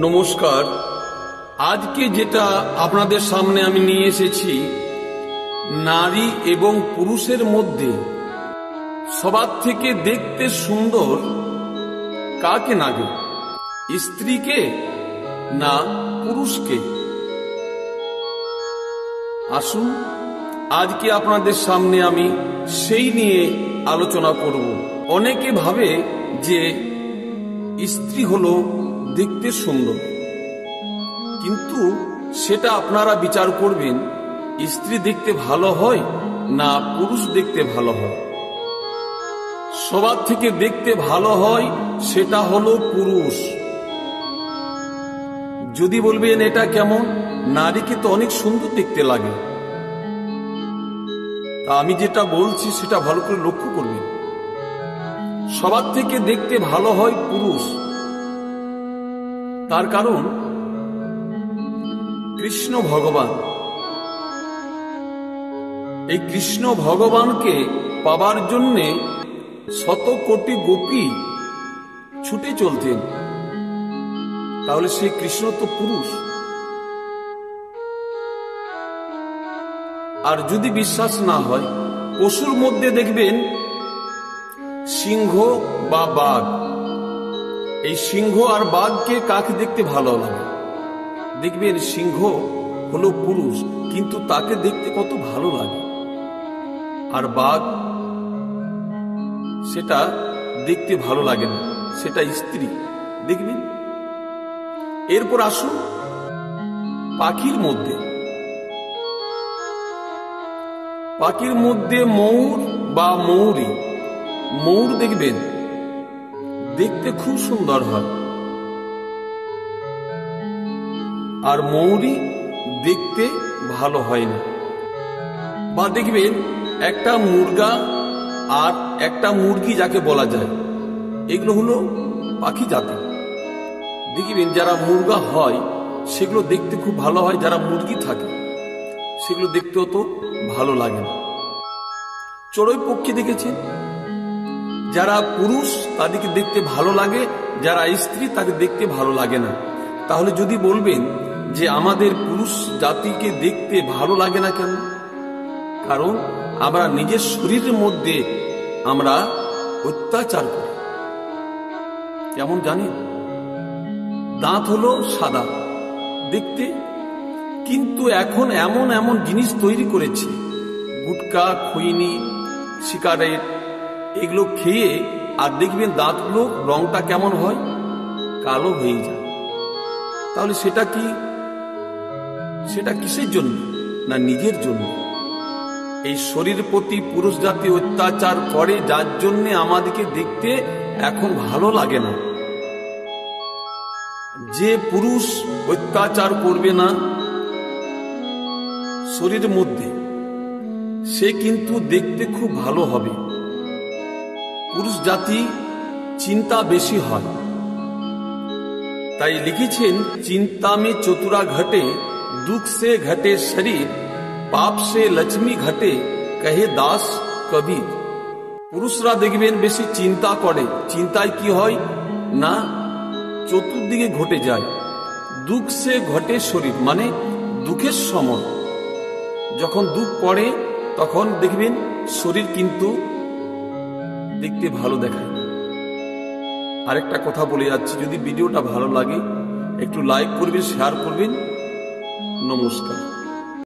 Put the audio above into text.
নমস্কার। আজকে যেটা আপনাদের সামনে আমি নিয়ে এসেছি, নারী এবং পুরুষের মধ্যে সবার থেকে দেখতে সুন্দর কাকে লাগে, স্ত্রীকে না পুরুষকে? আসুন আজকে আপনাদের সামনে আমি সেই নিয়ে আলোচনা করব। অনেকে ভাবে যে স্ত্রী হলো দেখতে সুন্দর, কিন্তু সেটা আপনারা বিচার করবেন, স্ত্রী দেখতে ভালো হয় না পুরুষ দেখতে ভালো হয়? সবার থেকে দেখতে ভালো হয় সেটা হলো পুরুষ। যদি বলবেন এটা কেমন, নারীকে তো অনেক সুন্দর দেখতে লাগে। তা আমি যেটা বলছি সেটা ভালো করে লক্ষ্য করবেন। সবার থেকে দেখতে ভালো হয় পুরুষ। তার কারণ কৃষ্ণ ভগবান, এই কৃষ্ণ ভগবানকে পাবার জন্যে শত কোটি গোপী ছুটে চলতেন। তাহলে সেই কৃষ্ণ তো পুরুষ। আর যদি বিশ্বাস না হয়, পশুর মধ্যে দেখবেন সিংহ বা বাঘ। এই সিংহ আর বাঘকে কাকে দেখতে ভালো লাগে? দেখবেন সিংহ হলো পুরুষ, কিন্তু তাকে দেখতে কত ভালো লাগে। আর বাঘ, সেটা দেখতে ভালো লাগে না, সেটা স্ত্রী। দেখবেন। এরপর আসুন পাখির মধ্যে। পাখির মধ্যে ময়ূর বা ময়ূরী। ময়ূর দেখবেন দেখতে খুব সুন্দর হয়, আর ময়ূরী দেখতে ভালো হয় না। বা দেখবেন একটা মুরগা আর একটা মুরগি যাকে বলা যায়, এগুলো হলো পাখি জাতি। দেখবেন যারা মুরগা হয় সেগুলো দেখতে খুব ভালো হয়, যারা মুরগি থাকে সেগুলো দেখতে অত ভালো লাগে না। চড়ুই পক্ষী দেখেছেন, যারা পুরুষ তাদেরকে দেখতে ভালো লাগে, যারা স্ত্রী তাকে দেখতে ভালো লাগে না। তাহলে যদি বলবেন যে আমাদের পুরুষ জাতিকে দেখতে ভালো লাগে না কেন? কারণ আমরা নিজের শরীরের মধ্যে আমরা অত্যাচার করি। কেমন জানেন? দাঁত হলো সাদা দেখতে, কিন্তু এখন এমন এমন জিনিস তৈরি করেছে, গুটকা, খৈনি, সিগারেট, এগুলো খেয়ে আর দেখবেন দাঁতগুলো রংটা কেমন হয়, কালো হয়ে যায়। তাহলে সেটা কি? সেটা কিসের জন্য? না নিজের জন্য। এই শরীর প্রতি পুরুষ জাতি অত্যাচার করে, যার জন্য আমাদেরকে দেখতে এখন ভালো লাগে না। যে পুরুষ অত্যাচার করবে না শরীরের মধ্যে, সে কিন্তু দেখতে খুব ভালো হবে। পুরুষ জাতি চিন্তা বেশি হয়, তাই লিখেছেন, চিন্তা মে চতুরা ঘটে, দুঃখ সে ঘটে শরীর, পাপ সে লক্ষ্মী ঘটে, কহে দাস কবির। পুরুষরা দেখবেন বেশি চিন্তা করে। চিন্তায় কি হয় না চতুর্দিকে ঘটে যায়। দুঃখ সে ঘটে শরীর, মানে দুঃখের সময় যখন দুঃখ পড়ে তখন দেখবেন শরীর কিন্তু দেখতে ভালো দেখায়। আরেকটা কথা বলে যাচ্ছি, যদি ভিডিওটা ভালো লাগে একটু লাইক করবেন, শেয়ার করবেন। নমস্কার।